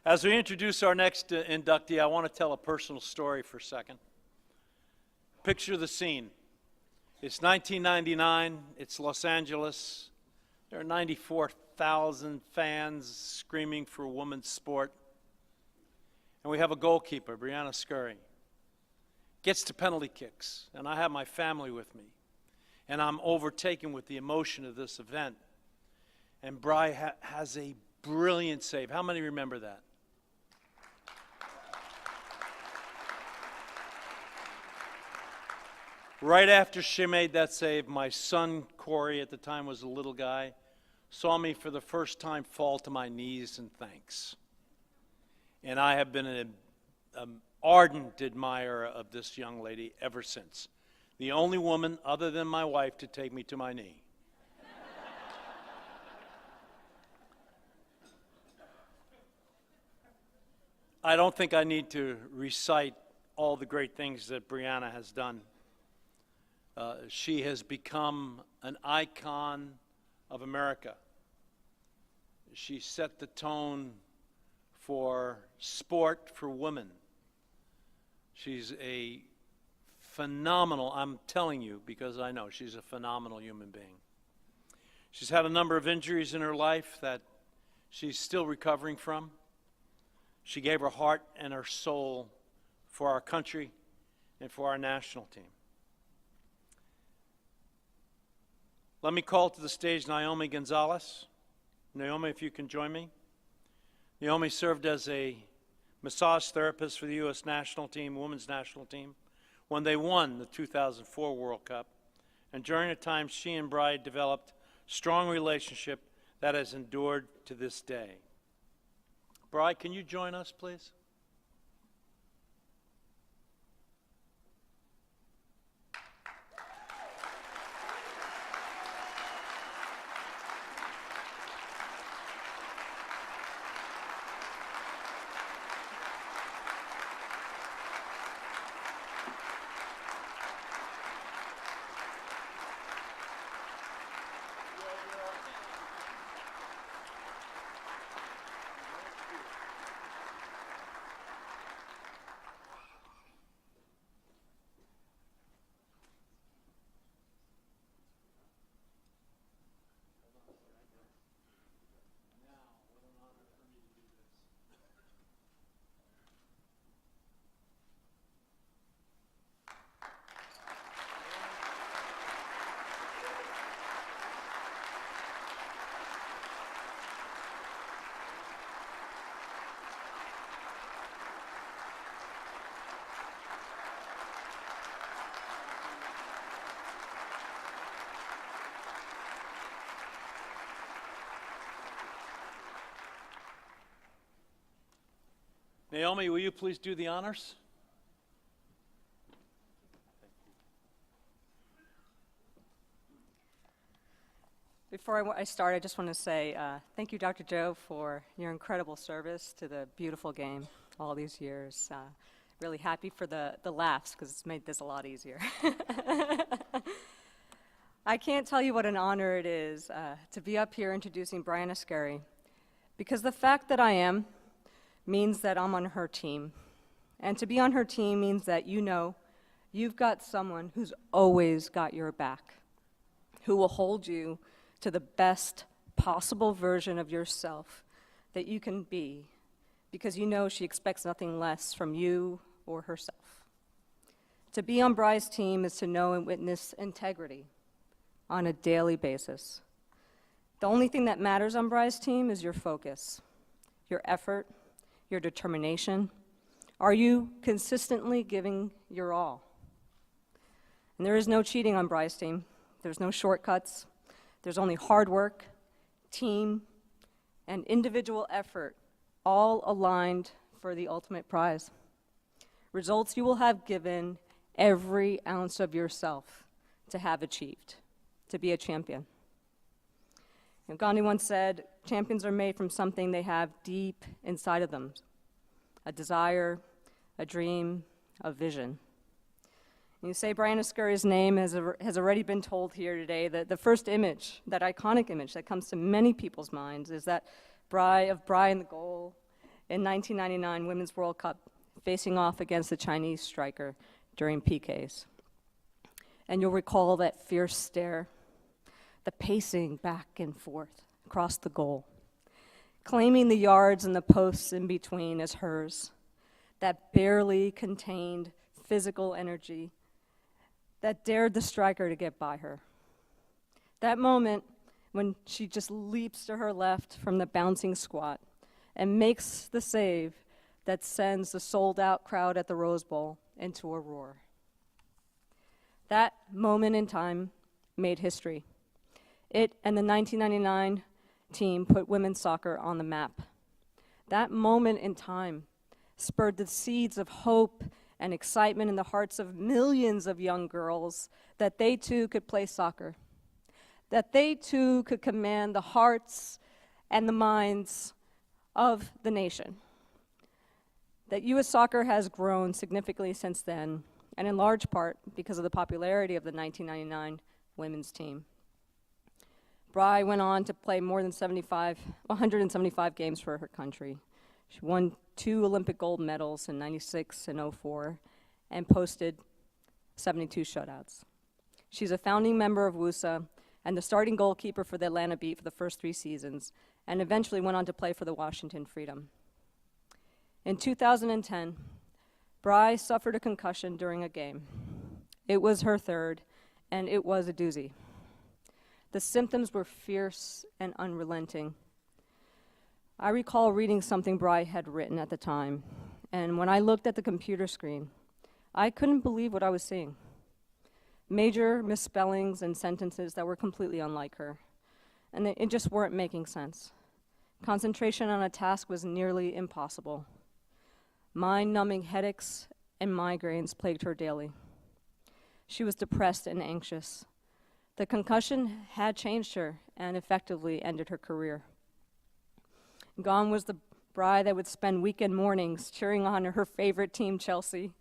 As we introduce our next inductee, I want to tell a personal story for a second. Picture the scene. It's 1999. It's Los Angeles. There are 94,000 fans screaming for women's sport. And we have a goalkeeper, Brianna Scurry. Gets to penalty kicks, and I have my family with me. And I'm overtaken with the emotion of this event. And Bri has a brilliant save. How many remember that? Right after she made that save, my son, Corey, at the time was a little guy, saw me for the first time fall to my knees in thanks. And I have been an ardent admirer of this young lady ever since. The only woman other than my wife to take me to my knee. I don't think I need to recite all the great things that Brianna has done. She has become an icon of America. She set the tone for sport for women. She's a phenomenal, I'm telling you because I know, she's a phenomenal human being. She's had a number of injuries in her life that she's still recovering from. She gave her heart and her soul for our country and for our national team. Let me call to the stage Naomi Gonzalez. Naomi, if you can join me. Naomi served as a massage therapist for the U.S. national team, women's national team, when they won the 2004 World Cup. And during the time, she and Bri developed a strong relationship that has endured to this day. Bri, can you join us, please? Naomi, will you please do the honors? Before I start, I just want to say thank you, Dr. Joe, for your incredible service to the beautiful game all these years. Really happy for the laughs, because it's made this a lot easier. I can't tell you what an honor it is to be up here introducing Brianna Scurry, because the fact that I am means that I'm on her team. And to be on her team means that you know you've got someone who's always got your back, who will hold you to the best possible version of yourself that you can be, because you know she expects nothing less from you or herself. To be on Bri's team is to know and witness integrity on a daily basis. The only thing that matters on Bri's team is your focus, your effort, your determination. Are you consistently giving your all? And there is no cheating on Bri's team. There's no shortcuts. There's only hard work, team, and individual effort, all aligned for the ultimate prize. Results you will have given every ounce of yourself to have achieved, to be a champion. And Gandhi once said, champions are made from something they have deep inside of them, a desire, a dream, a vision. And you say Brianna Scurry's name has already been told here today. That the first image, that iconic image that comes to many people's minds is that Bri in the goal, in 1999 Women's World Cup, facing off against the Chinese striker during PKs. And you'll recall that fierce stare, the pacing back and forth across the goal, claiming the yards and the posts in between as hers, that barely contained physical energy that dared the striker to get by her. That moment when she just leaps to her left from the bouncing squat and makes the save that sends the sold-out crowd at the Rose Bowl into a roar. That moment in time made history. It and the 1999 team put women's soccer on the map. That moment in time spurred the seeds of hope and excitement in the hearts of millions of young girls that they too could play soccer, that they too could command the hearts and the minds of the nation. That U.S. soccer has grown significantly since then, and in large part because of the popularity of the 1999 women's team. Bri went on to play more than 175 games for her country. She won 2 Olympic gold medals in 96 and 04 and posted 72 shutouts. She's a founding member of WUSA and the starting goalkeeper for the Atlanta Beat for the first 3 seasons, and eventually went on to play for the Washington Freedom. In 2010, Bri suffered a concussion during a game. It was her third, and it was a doozy. The symptoms were fierce and unrelenting. I recall reading something Bri had written at the time, and when I looked at the computer screen, I couldn't believe what I was seeing. Major misspellings and sentences that were completely unlike her, and it just weren't making sense. Concentration on a task was nearly impossible. Mind-numbing headaches and migraines plagued her daily. She was depressed and anxious. The concussion had changed her and effectively ended her career. Gone was the Bri that would spend weekend mornings cheering on her favorite team, Chelsea,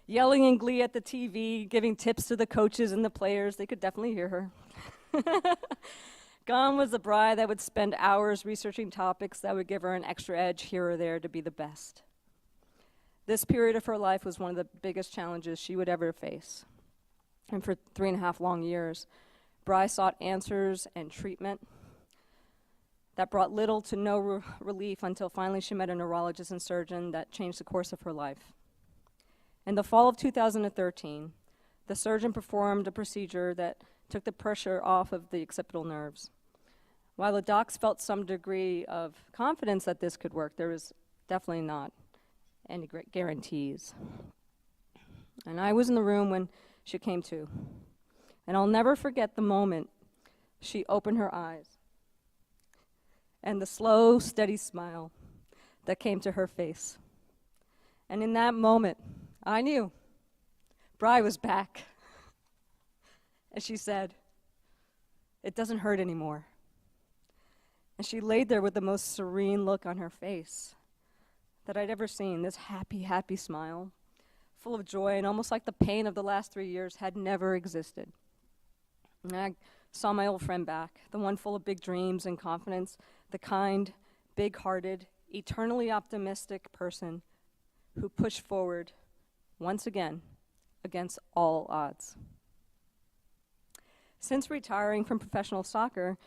yelling in glee at the TV, giving tips to the coaches and the players. They could definitely hear her. Gone was the Bri that would spend hours researching topics that would give her an extra edge here or there to be the best. This period of her life was one of the biggest challenges she would ever face. And for 3.5 long years, Bri sought answers and treatment that brought little to no relief until finally she met a neurologist and surgeon that changed the course of her life. In the fall of 2013, the surgeon performed a procedure that took the pressure off of the occipital nerves. While the docs felt some degree of confidence that this could work, there was definitely not any great guarantees. And I was in the room when she came to. And I'll never forget the moment she opened her eyes and the slow, steady smile that came to her face. And in that moment, I knew Bri was back. And she said, "It doesn't hurt anymore." And she laid there with the most serene look on her face that I'd ever seen, this happy, happy smile, full of joy, and almost like the pain of the last 3 years had never existed. And I saw my old friend back, the one full of big dreams and confidence, the kind, big-hearted, eternally optimistic person who pushed forward once again against all odds. Since retiring from professional soccer,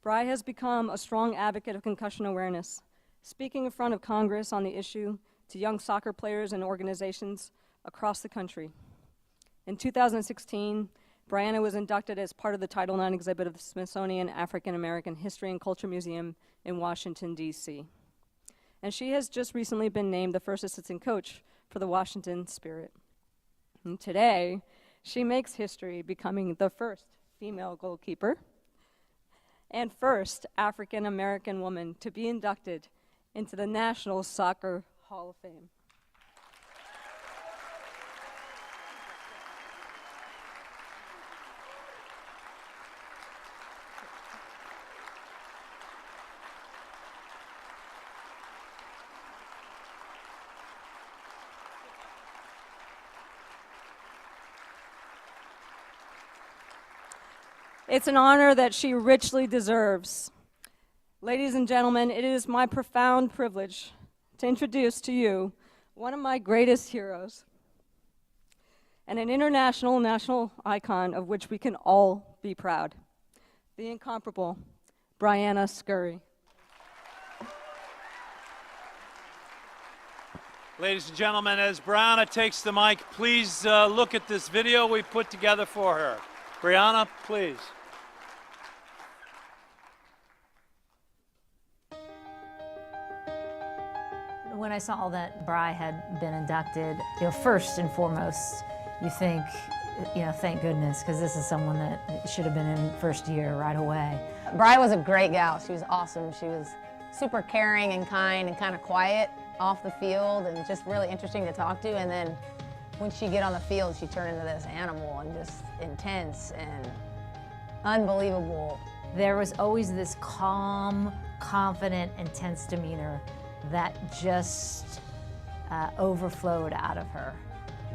Bri has become a strong advocate of concussion awareness, speaking in front of Congress on the issue to young soccer players and organizations across the country. In 2016, Brianna was inducted as part of the Title IX exhibit of the Smithsonian African American History and Culture Museum in Washington, D.C. And she has just recently been named the first assistant coach for the Washington Spirit. And today, she makes history, becoming the first female goalkeeper and first African American woman to be inducted into the National Soccer Hall of Fame. It's an honor that she richly deserves. Ladies and gentlemen, it is my profound privilege to introduce to you one of my greatest heroes and an international national icon of which we can all be proud, the incomparable Brianna Scurry. Ladies and gentlemen, as Brianna takes the mic, please look at this video we put together for her. Brianna, please. When I saw that Bri had been inducted, first and foremost, you think, thank goodness, because this is someone that should have been in first year right away. Bri was a great gal. She was awesome. She was super caring and kind and kind of quiet off the field and just really interesting to talk to. And then when she'd get on the field, she'd turn into this animal and just intense and unbelievable. There was always this calm, confident, intense demeanor that just overflowed out of her.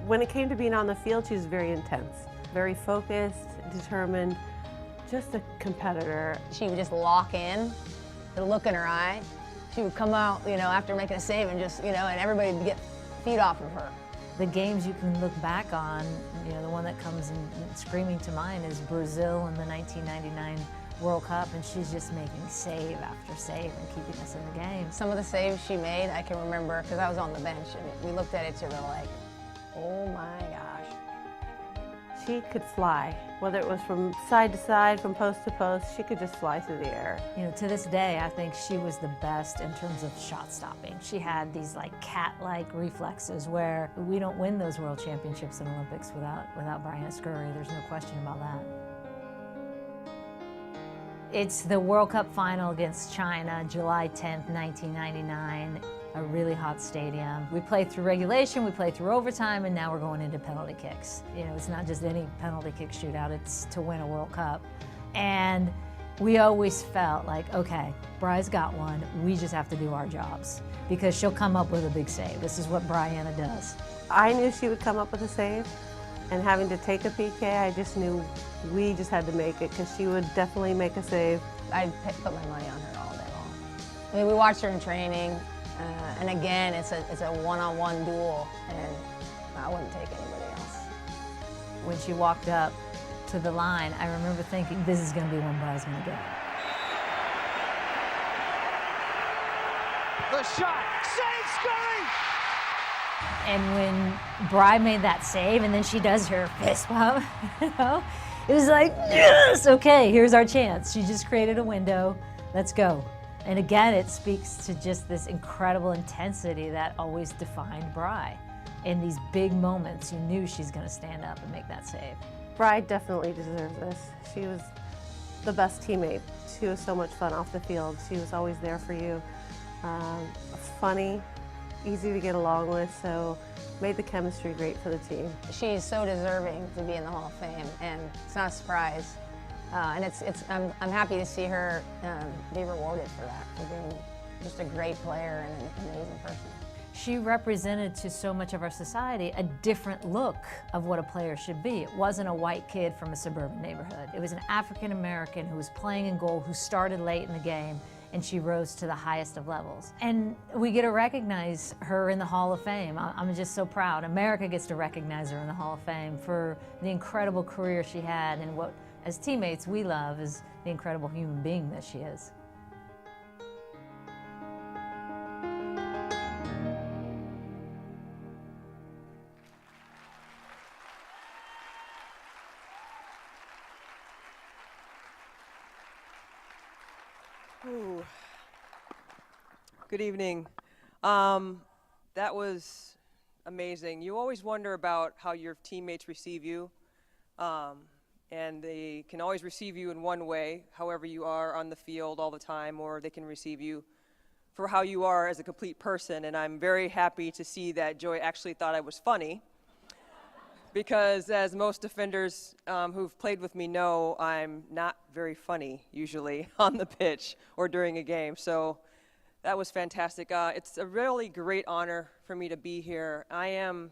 When it came to being on the field, she was very intense, very focused, determined, just a competitor. She would just lock in, the look in her eye. She would come out, after making a save and just, and everybody would get feet off of her. The games you can look back on, the one that comes in screaming to mind is Brazil in the 1999 World Cup, and she's just making save after save and keeping us in the game. Some of the saves she made, I can remember, because I was on the bench, and we looked at each other like, oh my gosh. She could fly, whether it was from side to side, from post to post, she could just fly through the air. To this day, I think she was the best in terms of shot stopping. She had these cat-like reflexes where we don't win those world championships and Olympics without Brianna Scurry. There's no question about that. It's the World Cup final against China, July 10th, 1999. A really hot stadium. We played through regulation, we played through overtime, and now we're going into penalty kicks. It's not just any penalty kick shootout, it's to win a World Cup. And we always felt like, okay, Bri's got one, we just have to do our jobs because she'll come up with a big save. This is what Brianna does. I knew she would come up with a save, and having to take a PK, I just knew we just had to make it because she would definitely make a save. I'd put my money on her all day long. I mean, we watched her in training. And again, it's a one-on-one duel, and I wouldn't take anybody else. When she walked up to the line, I remember thinking, this is going to be one Bri's going to get. The shot, save Scurry! And when Bri made that save, and then she does her fist bump, it was like, yes, okay, here's our chance. She just created a window, let's go. And again, it speaks to just this incredible intensity that always defined Bri. In these big moments, you knew she's going to stand up and make that save. Bri definitely deserves this. She was the best teammate. She was so much fun off the field. She was always there for you. Funny, easy to get along with, so made the chemistry great for the team. She's so deserving to be in the Hall of Fame, and it's not a surprise. And I'm happy to see her be rewarded for that, for being just a great player and an amazing person. She represented to so much of our society a different look of what a player should be. It wasn't a white kid from a suburban neighborhood. It was an African American who was playing in goal, who started late in the game, and she rose to the highest of levels. And we get to recognize her in the Hall of Fame. I'm just so proud. America gets to recognize her in the Hall of Fame for the incredible career she had and what, as teammates, we love is the incredible human being that she is. Ooh. Good evening. That was amazing. You always wonder about how your teammates receive you. And they can always receive you in one way, however you are on the field all the time, or they can receive you for how you are as a complete person. And I'm very happy to see that Joy actually thought I was funny, because as most defenders who've played with me know, I'm not very funny usually on the pitch or during a game. So that was fantastic. It's a really great honor for me to be here. I am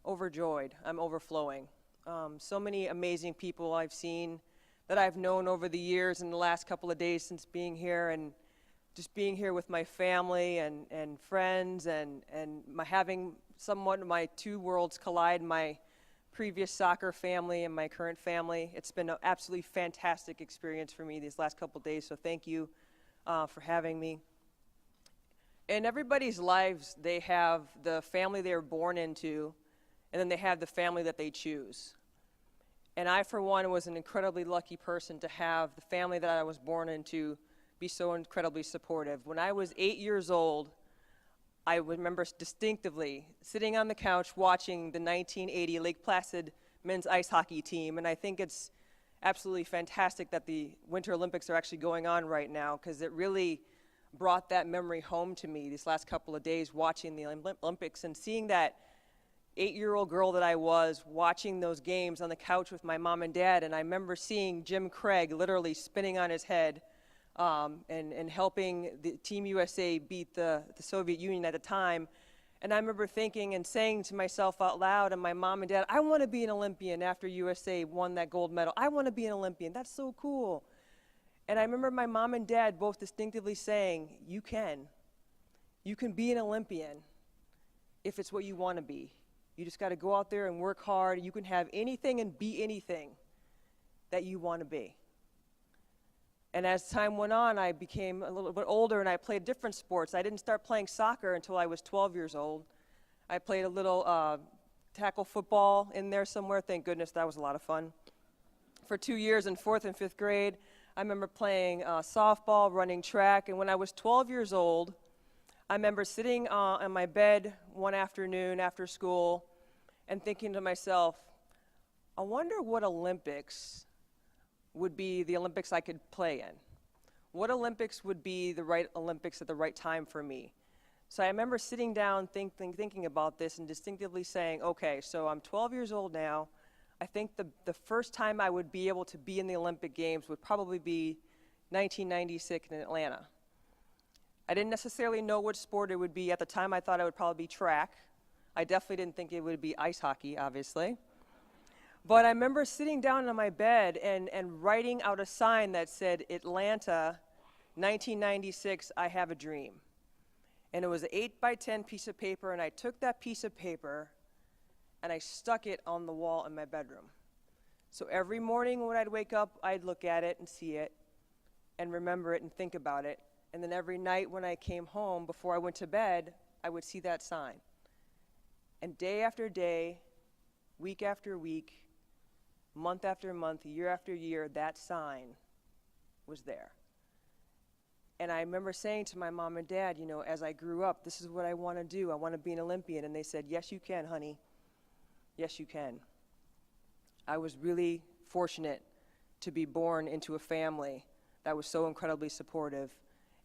overjoyed. I'm overflowing. So many amazing people I've seen that I've known over the years and the last couple of days since being here, and just being here with my family and friends and having somewhat my two worlds collide, my previous soccer family and my current family. It's been an absolutely fantastic experience for me these last couple days, so thank you for having me. In everybody's lives, they have the family they were born into, and then they have the family that they choose. And I, for one, was an incredibly lucky person to have the family that I was born into be so incredibly supportive. When I was 8 years old, I remember distinctively sitting on the couch watching the 1980 Lake Placid men's ice hockey team, and I think it's absolutely fantastic that the Winter Olympics are actually going on right now, because it really brought that memory home to me these last couple of days watching the Olympics and seeing that 8-year-old girl that I was watching those games on the couch with my mom and dad. And I remember seeing Jim Craig literally spinning on his head and helping the Team USA beat the Soviet Union at the time. And I remember thinking and saying to myself out loud and my mom and dad, I want to be an Olympian after USA won that gold medal. I want to be an Olympian. That's so cool. And I remember my mom and dad both distinctively saying, you can. You can be an Olympian if it's what you want to be. You just got to go out there and work hard. You can have anything and be anything that you want to be. And as time went on, I became a little bit older and I played different sports. I didn't start playing soccer until I was 12 years old. I played a little tackle football in there somewhere. Thank goodness, that was a lot of fun. For 2 years in 4th and 5th grade, I remember playing softball, running track. And when I was 12 years old, I remember sitting on my bed one afternoon after school and thinking to myself, I wonder what Olympics would be the Olympics I could play in. What Olympics would be the right Olympics at the right time for me? So I remember sitting down thinking about this and distinctively saying, okay, so I'm 12 years old now. I think the first time I would be able to be in the Olympic Games would probably be 1996 in Atlanta. I didn't necessarily know what sport it would be. At the time, I thought it would probably be track. I definitely didn't think it would be ice hockey, obviously. But I remember sitting down on my bed and writing out a sign that said, Atlanta, 1996, I have a dream. And it was an 8x10 piece of paper, and I took that piece of paper and I stuck it on the wall in my bedroom. So every morning when I'd wake up, I'd look at it and see it and remember it and think about it. And then every night when I came home, before I went to bed, I would see that sign. And day after day, week after week, month after month, year after year, that sign was there. And I remember saying to my mom and dad, you know, as I grew up, this is what I want to do. I want to be an Olympian. And they said, yes, you can, honey. Yes, you can. I was really fortunate to be born into a family that was so incredibly supportive.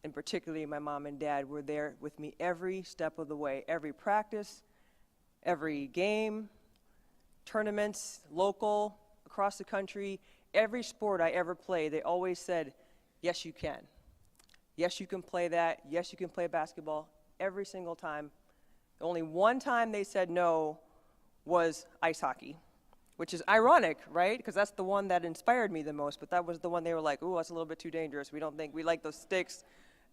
And particularly my mom and dad were there with me every step of the way, every practice, every game, tournaments, local, across the country, every sport I ever played, they always said, yes, you can. Yes, you can play that. Yes, you can play basketball. Every single time. Only one time they said no was ice hockey, which is ironic, right? Because that's the one that inspired me the most, but that was the one they were like, ooh, that's a little bit too dangerous. We don't think, we like those sticks,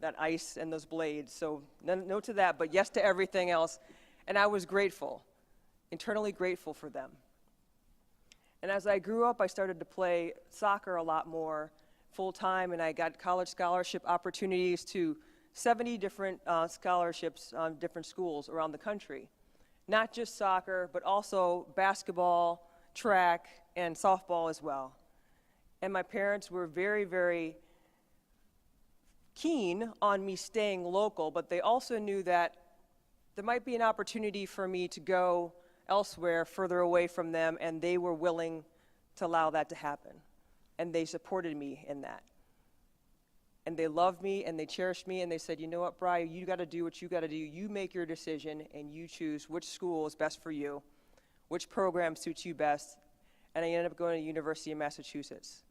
that ice, and those blades. So no to that, but yes to everything else. And I was grateful, internally grateful for them. And as I grew up, I started to play soccer a lot more full-time, and I got college scholarship opportunities to 70 different scholarships on different schools around the country. Not just soccer, but also basketball, track, and softball as well. And my parents were very, very keen on me staying local, but they also knew that there might be an opportunity for me to go elsewhere, further away from them, and they were willing to allow that to happen. And they supported me in that. And they loved me, and they cherished me, and they said, you know what, Bri, you got to do what you got to do. You make your decision, and you choose which school is best for you, which program suits you best. And I ended up going to the University of Massachusetts.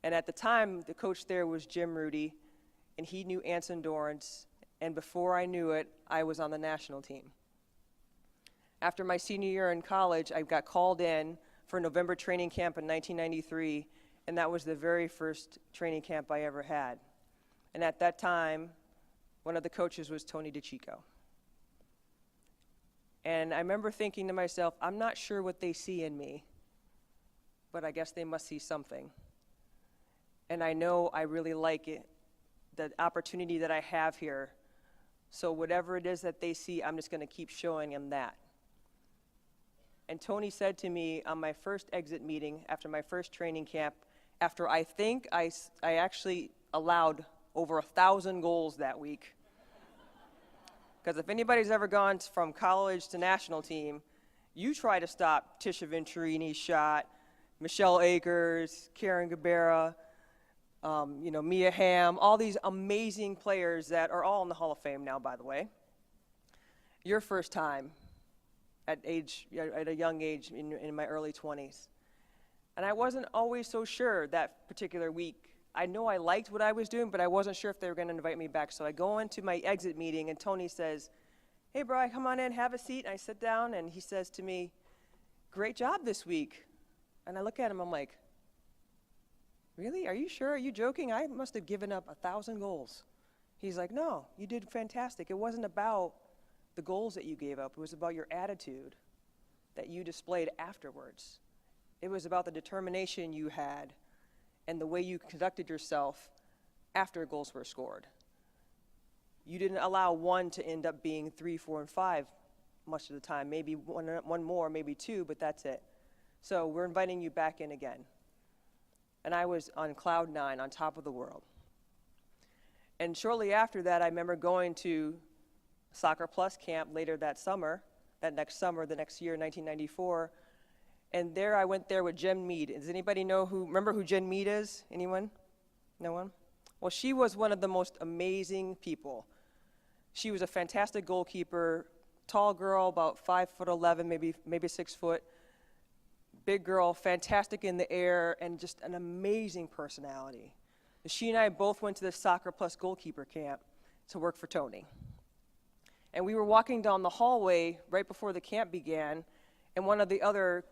And at the time, the coach there was Jim Rudy, and he knew Anson Dorrance, and before I knew it, I was on the national team. After my senior year in college, I got called in for a November training camp in 1993, and that was the very first training camp I ever had. And at that time, One of the coaches was Tony DiCicco. And I remember thinking to myself, I'm not sure what they see in me, but I guess they must see something. And I know I really like it, the opportunity that I have here. So whatever it is that they see, I'm just going to keep showing them that. And Tony said to me on my first exit meeting after my first training camp, after I think I actually allowed over 1,000 goals that week. Because if anybody's ever gone from college to national team, you try to stop Tisha Venturini's shot, Michelle Akers, Karen Gabera, Mia Hamm, all these amazing players that are all in the Hall of Fame now, by the way. Your first time at a young age in my early 20s. And I wasn't always so sure that particular week. I know I liked what I was doing, but I wasn't sure if they were going to invite me back. So I go into my exit meeting, and Tony says, "Hey, Brian, come on in, have a seat." And I sit down, and he says to me, "Great job this week." And I look at him, I'm like, "Really? Are you sure? Are you joking? I must have given up 1,000 goals." He's like, "No, you did fantastic. It wasn't about the goals that you gave up. It was about your attitude that you displayed afterwards. It was about the determination you had and the way you conducted yourself after goals were scored. You didn't allow one to end up being 3, 4, and 5 much of the time. Maybe one more, maybe 2, but that's it. So we're inviting you back in again." And I was on cloud 9, on top of the world. And shortly after that, I remember going to Soccer Plus camp later that next year, 1994. And there I went there with Jen Mead. Does anybody remember who Jen Mead is? Anyone? No one? Well, she was one of the most amazing people. She was a fantastic goalkeeper, tall girl, about 5'11", maybe 6 foot. Big girl, fantastic in the air, and just an amazing personality. She and I both went to the Soccer Plus goalkeeper camp to work for Tony. And we were walking down the hallway right before the camp began, and one of the other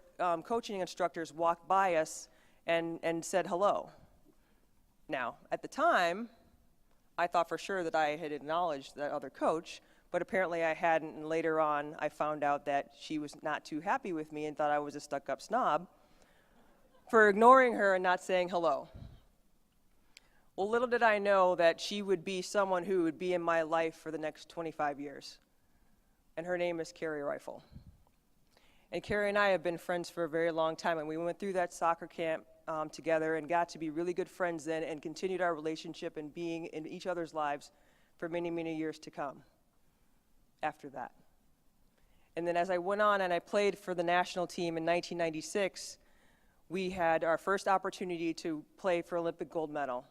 coaching instructors walked by us and said hello. Now, at the time, I thought for sure that I had acknowledged that other coach, but apparently I hadn't, and later on I found out that she was not too happy with me and thought I was a stuck-up snob for ignoring her and not saying hello. Well, little did I know that she would be someone who would be in my life for the next 25 years. And her name is Carrie Rifle. And Carrie and I have been friends for a very long time, and we went through that soccer camp together and got to be really good friends then and continued our relationship and being in each other's lives for many, many years to come after that. And then as I went on and I played for the national team in 1996, we had our first opportunity to play for Olympic gold medal.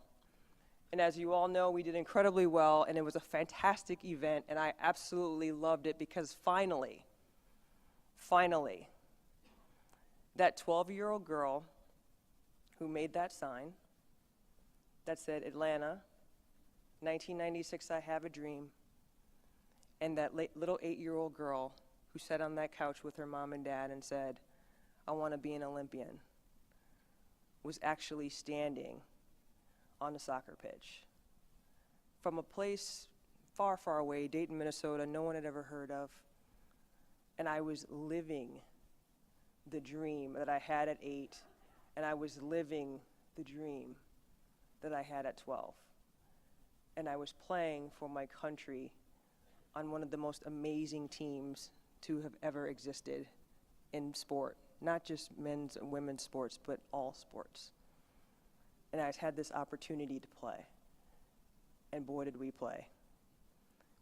And as you all know, we did incredibly well, and it was a fantastic event, and I absolutely loved it because finally, that 12-year-old girl who made that sign that said, "Atlanta, 1996, I have a dream," and that little 8-year-old girl who sat on that couch with her mom and dad and said, "I want to be an Olympian," was actually standing on a soccer pitch from a place far, far away, Dayton, Minnesota, no one had ever heard of. And I was living the dream that I had at 8, and I was living the dream that I had at 12. And I was playing for my country on one of the most amazing teams to have ever existed in sport, not just men's and women's sports, but all sports. And I had this opportunity to play. And boy, did we play.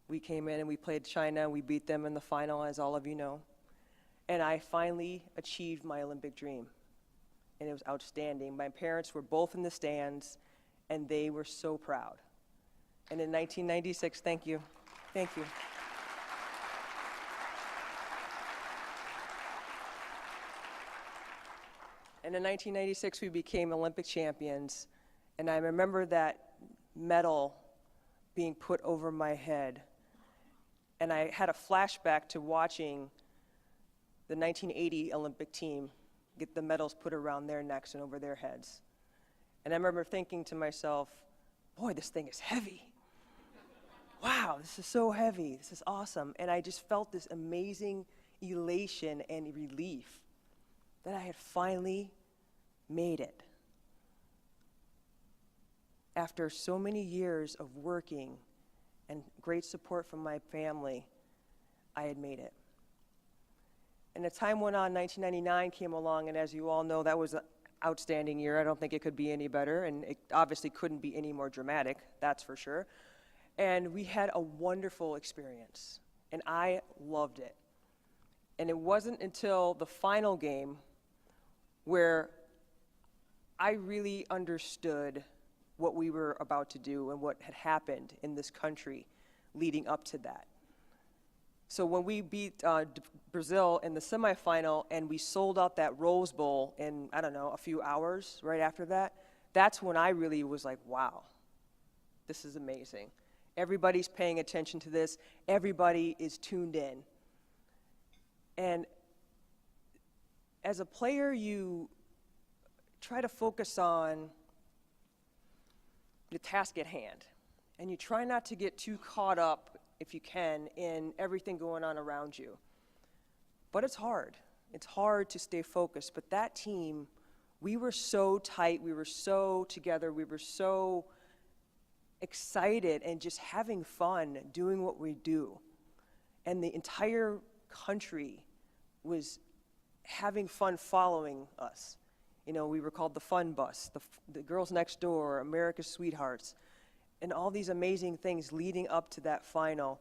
We came in and we played China, and we beat them in the final, as all of you know. And I finally achieved my Olympic dream. And it was outstanding. My parents were both in the stands, and they were so proud. And in 1996, thank you. And in 1996, we became Olympic champions, and I remember that medal being put over my head. And I had a flashback to watching the 1980 Olympic team get the medals put around their necks and over their heads. And I remember thinking to myself, boy, this thing is heavy. wow, this is so heavy. This is awesome. And I just felt this amazing elation and relief that I had finally made it. After so many years of working and great support from my family, I had made it. And as time went on, 1999 came along, and as you all know, that was an outstanding year. I don't think it could be any better, and it obviously couldn't be any more dramatic, that's for sure. And we had a wonderful experience, and I loved it. And it wasn't until the final game where I really understood what we were about to do and what had happened in this country leading up to that. So when we beat Brazil in the semifinal and we sold out that Rose Bowl in, I don't know, a few hours right after that, that's when I really was like, wow, this is amazing. Everybody's paying attention to this. Everybody is tuned in. And as a player, you try to focus on the task at hand. And you try not to get too caught up, if you can, in everything going on around you. But it's hard. It's hard to stay focused. But that team, we were so tight. We were so together. We were so excited and just having fun doing what we do. And the entire country was having fun following us. You know, we were called the Fun Bus, the Girls Next Door, America's Sweethearts, and all these amazing things leading up to that final.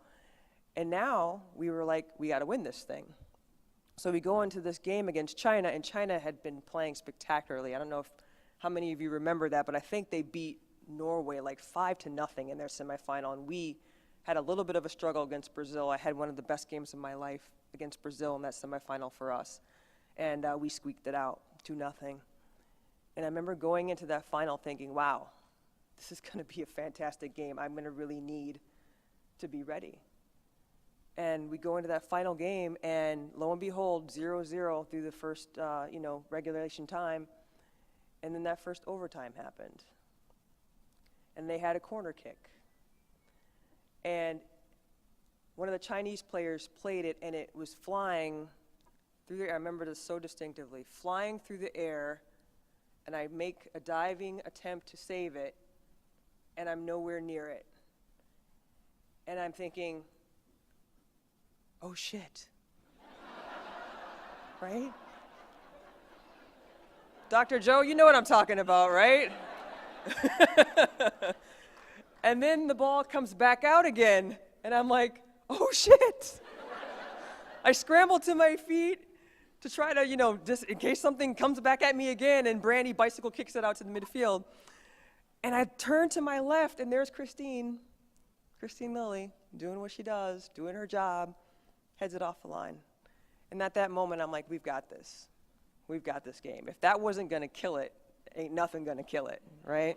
And now we were like, we got to win this thing. So we go into this game against China, and China had been playing spectacularly. I don't know how many of you remember that, but I think they beat Norway like 5-0 in their semifinal, and we had a little bit of a struggle against Brazil. I had one of the best games of my life against Brazil in that semifinal for us, and we squeaked it out 2-0. And I remember going into that final thinking, wow, this is going to be a fantastic game. I'm going to really need to be ready. And we go into that final game, and lo and behold, 0-0 through the first, regulation time. And then that first overtime happened. And they had a corner kick. And one of the Chinese players played it, and it was flying through the air. I remember this so distinctively. Flying through the air, and I make a diving attempt to save it, and I'm nowhere near it. And I'm thinking, oh shit. Right? Dr. Joe, you know what I'm talking about, right? And then the ball comes back out again, and I'm like, oh shit. I scramble to my feet to try to, just in case something comes back at me again, and Brandy bicycle kicks it out to the midfield. And I turn to my left, and there's Christine Lilly, doing what she does, doing her job, heads it off the line. And at that moment, I'm like, we've got this. We've got this game. If that wasn't going to kill it, ain't nothing going to kill it, right?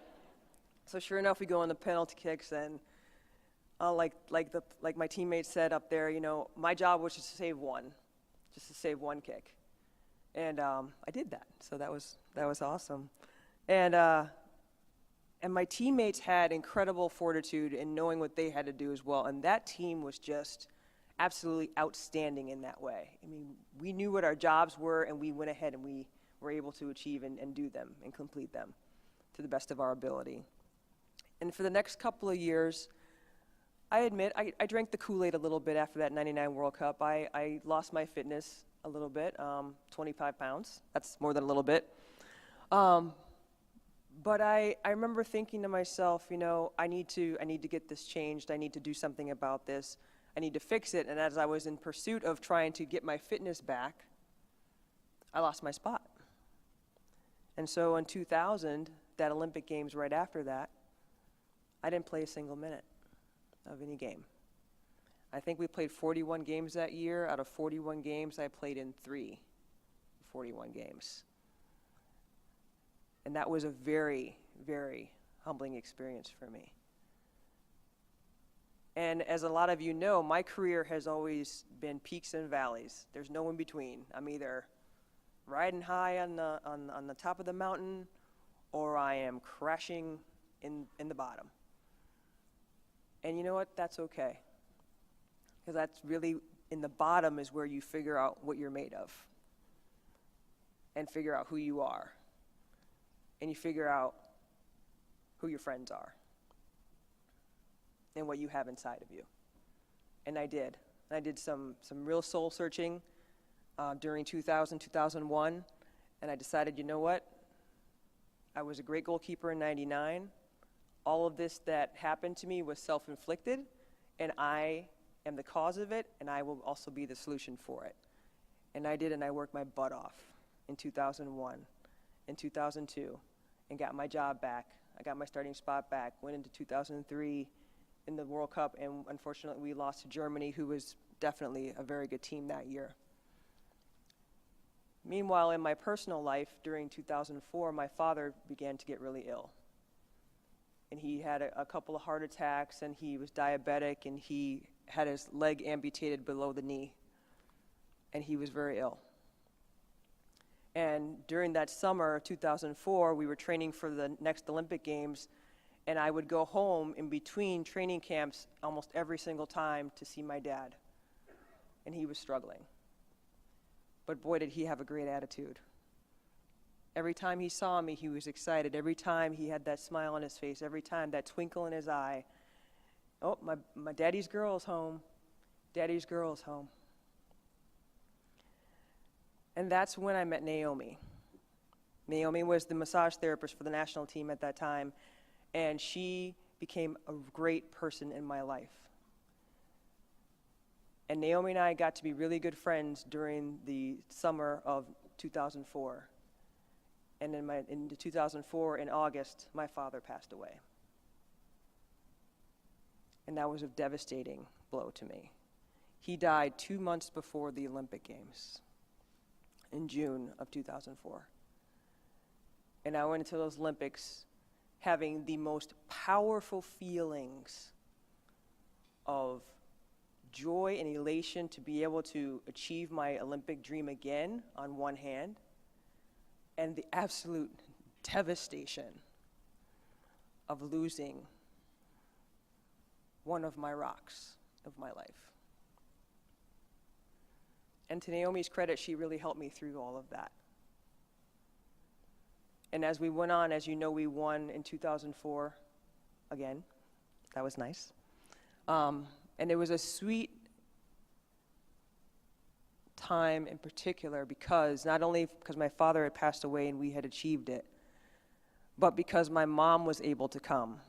So sure enough, we go on the penalty kicks, and like my teammates said up there, my job was just to save one kick. And I did that, so that was awesome. And my teammates had incredible fortitude in knowing what they had to do as well, and that team was just absolutely outstanding in that way. I mean, we knew what our jobs were, and we went ahead and we were able to achieve and do them and complete them to the best of our ability. And for the next couple of years, I admit, I drank the Kool-Aid a little bit after that 99 World Cup. I lost my fitness a little bit, 25 pounds. That's more than a little bit. But I remember thinking to myself, I need to get this changed. I need to do something about this. I need to fix it. And as I was in pursuit of trying to get my fitness back, I lost my spot. And so in 2000, that Olympic Games right after that, I didn't play a single minute of any game. I think we played 41 games that year. Out of 41 games, I played in 3 41 games. And that was a very, very humbling experience for me. And as a lot of you know, my career has always been peaks and valleys. There's no in between. I'm either riding high on the top of the mountain, or I am crashing in the bottom. And you know what? That's okay. Because that's really, in the bottom is where you figure out what you're made of. And figure out who you are. And you figure out who your friends are. And what you have inside of you. And I did. I did some real soul searching during 2000, 2001. And I decided, you know what? I was a great goalkeeper in '99. All of this that happened to me was self-inflicted, and I am the cause of it, and I will also be the solution for it. And I did, and I worked my butt off in 2001, in 2002, and got my job back. I got my starting spot back, went into 2003 in the World Cup, and unfortunately we lost to Germany, who was definitely a very good team that year. Meanwhile, in my personal life, during 2004, my father began to get really ill. And he had a couple of heart attacks, and he was diabetic, and he had his leg amputated below the knee. And he was very ill. And during that summer of 2004, we were training for the next Olympic Games, and I would go home in between training camps almost every single time to see my dad. And he was struggling. But boy, did he have a great attitude. Every time he saw me, he was excited. Every time he had that smile on his face. Every time that twinkle in his eye. Oh, my daddy's girl is home. Daddy's girl is home. And that's when I met Naomi. Naomi was the massage therapist for the national team at that time, and she became a great person in my life. And Naomi and I got to be really good friends during the summer of 2004. And in 2004, in August, my father passed away. And that was a devastating blow to me. He died 2 months before the Olympic Games, in June of 2004. And I went into those Olympics having the most powerful feelings of joy and elation to be able to achieve my Olympic dream again on one hand, and the absolute devastation of losing one of my rocks of my life. And to Naomi's credit, she really helped me through all of that. And as we went on, as you know, we won in 2004 again. That was nice. And it was a sweet time in particular because not only because my father had passed away and we had achieved it, but because my mom was able to come.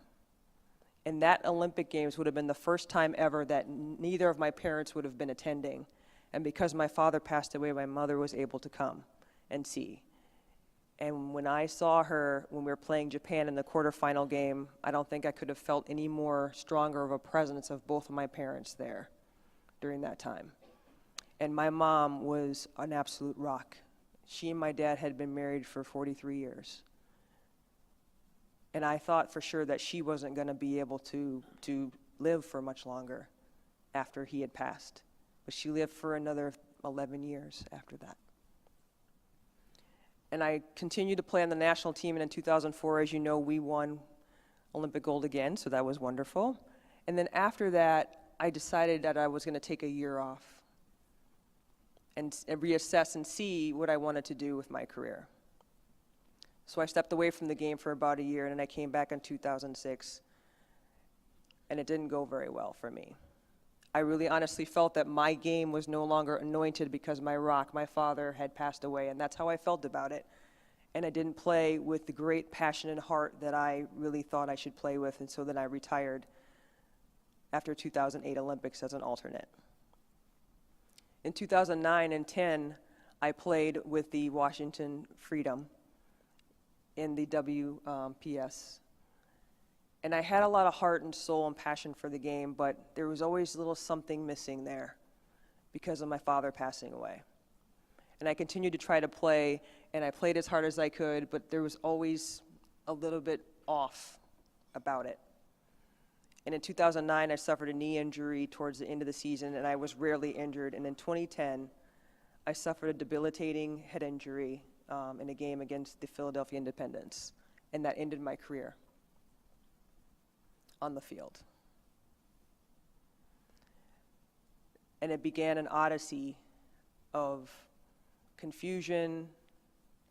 And that Olympic Games would have been the first time ever that neither of my parents would have been attending. And because my father passed away, my mother was able to come and see. And when I saw her when we were playing Japan in the quarterfinal game, I don't think I could have felt any more stronger of a presence of both of my parents there during that time. And my mom was an absolute rock. She and my dad had been married for 43 years. And I thought for sure that she wasn't going to be able to live for much longer after he had passed. But she lived for another 11 years after that. And I continued to play on the national team, and in 2004, as you know, we won Olympic gold again, so that was wonderful. And then after that, I decided that I was going to take a year off and reassess and see what I wanted to do with my career. So I stepped away from the game for about a year, and then I came back in 2006, and it didn't go very well for me. I really honestly felt that my game was no longer anointed because my rock, my father, had passed away, and that's how I felt about it. And I didn't play with the great passion and heart that I really thought I should play with, and so then I retired after 2008 Olympics as an alternate. In 2009 and 10, I played with the Washington Freedom in the WPS. And I had a lot of heart and soul and passion for the game, but there was always a little something missing there because of my father passing away. And I continued to try to play, and I played as hard as I could, but there was always a little bit off about it. And in 2009, I suffered a knee injury towards the end of the season, and I was rarely injured. And in 2010, I suffered a debilitating head injury in a game against the Philadelphia Independents, and that ended my career on the field. And it began an odyssey of confusion,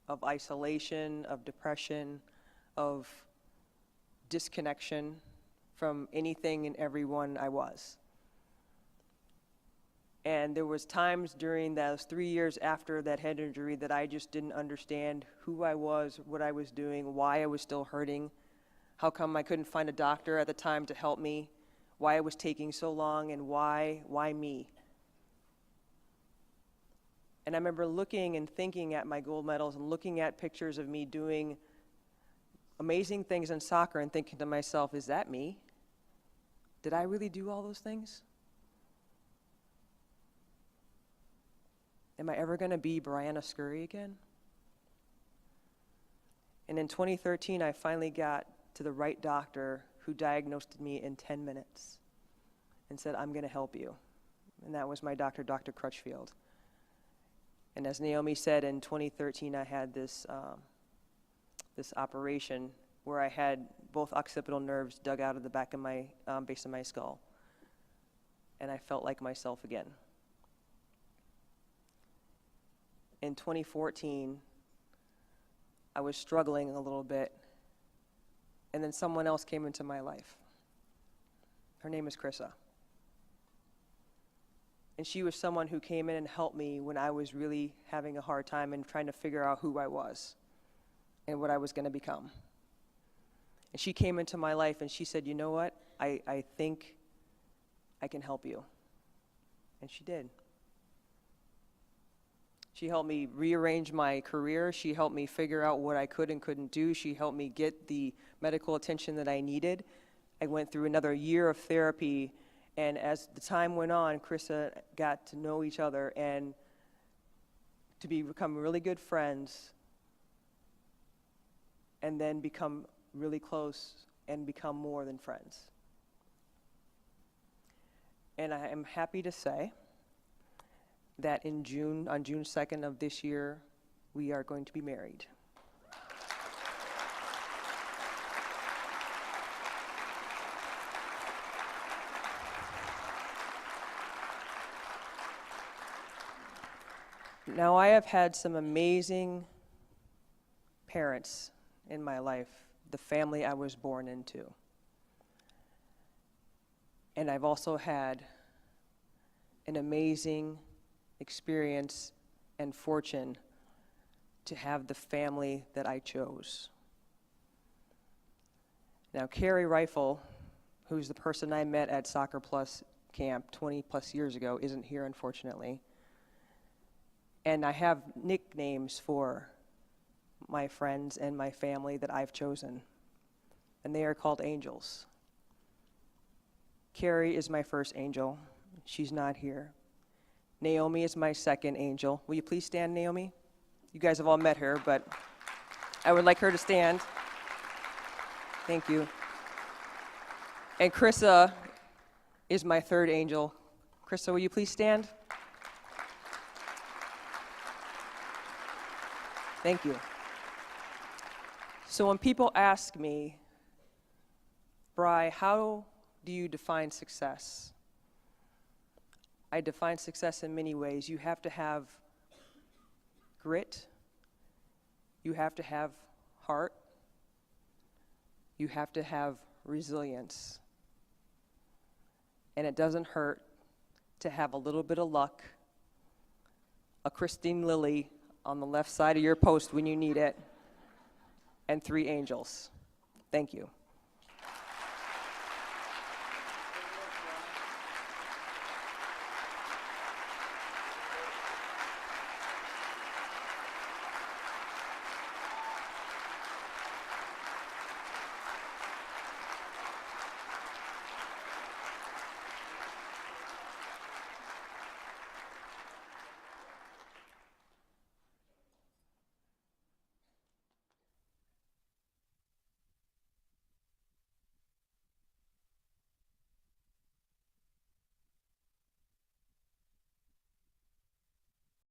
of isolation, of depression, of disconnection from anything and everyone I was. And there was times during those 3 years after that head injury that I just didn't understand who I was, what I was doing, why I was still hurting, how come I couldn't find a doctor at the time to help me, why it was taking so long, and why me? And I remember looking and thinking at my gold medals and looking at pictures of me doing amazing things in soccer and thinking to myself, is that me? Did I really do all those things? Am I ever going to be Brianna Scurry again? And in 2013, I finally got to the right doctor who diagnosed me in 10 minutes and said, I'm going to help you. And that was my doctor, Dr. Crutchfield. And as Naomi said, in 2013, I had this operation where I had both occipital nerves dug out of the back of my base of my skull. And I felt like myself again. In 2014, I was struggling a little bit, and then someone else came into my life. Her name is Krissa. And she was someone who came in and helped me when I was really having a hard time and trying to figure out who I was and what I was going to become. And she came into my life and she said, you know what, I think I can help you. And she did. She helped me rearrange my career. She helped me figure out what I could and couldn't do. She helped me get the medical attention that I needed. I went through another year of therapy, and as the time went on, Krissa got to know each other and to become really good friends, and then become really close and become more than friends. And I am happy to say that on June 2nd of this year, we are going to be married. Now, I have had some amazing parents in my life, the family I was born into. And I've also had an amazing experience and fortune to have the family that I chose. Now, Carrie Rifle, who's the person I met at Soccer Plus camp 20 plus years ago, isn't here, unfortunately. And I have nicknames for my friends and my family that I've chosen, and they are called angels. Carrie is my first angel. She's not here. Naomi is my second angel. Will you please stand, Naomi? You guys have all met her, but I would like her to stand. Thank you. And Krissa is my third angel. Krissa, will you please stand? Thank you. So when people ask me, Bri, how do you define success? I define success in many ways. You have to have grit. You have to have heart. You have to have resilience. And it doesn't hurt to have a little bit of luck, a Christine Lilly on the left side of your post when you need it, and 3 angels. Thank you.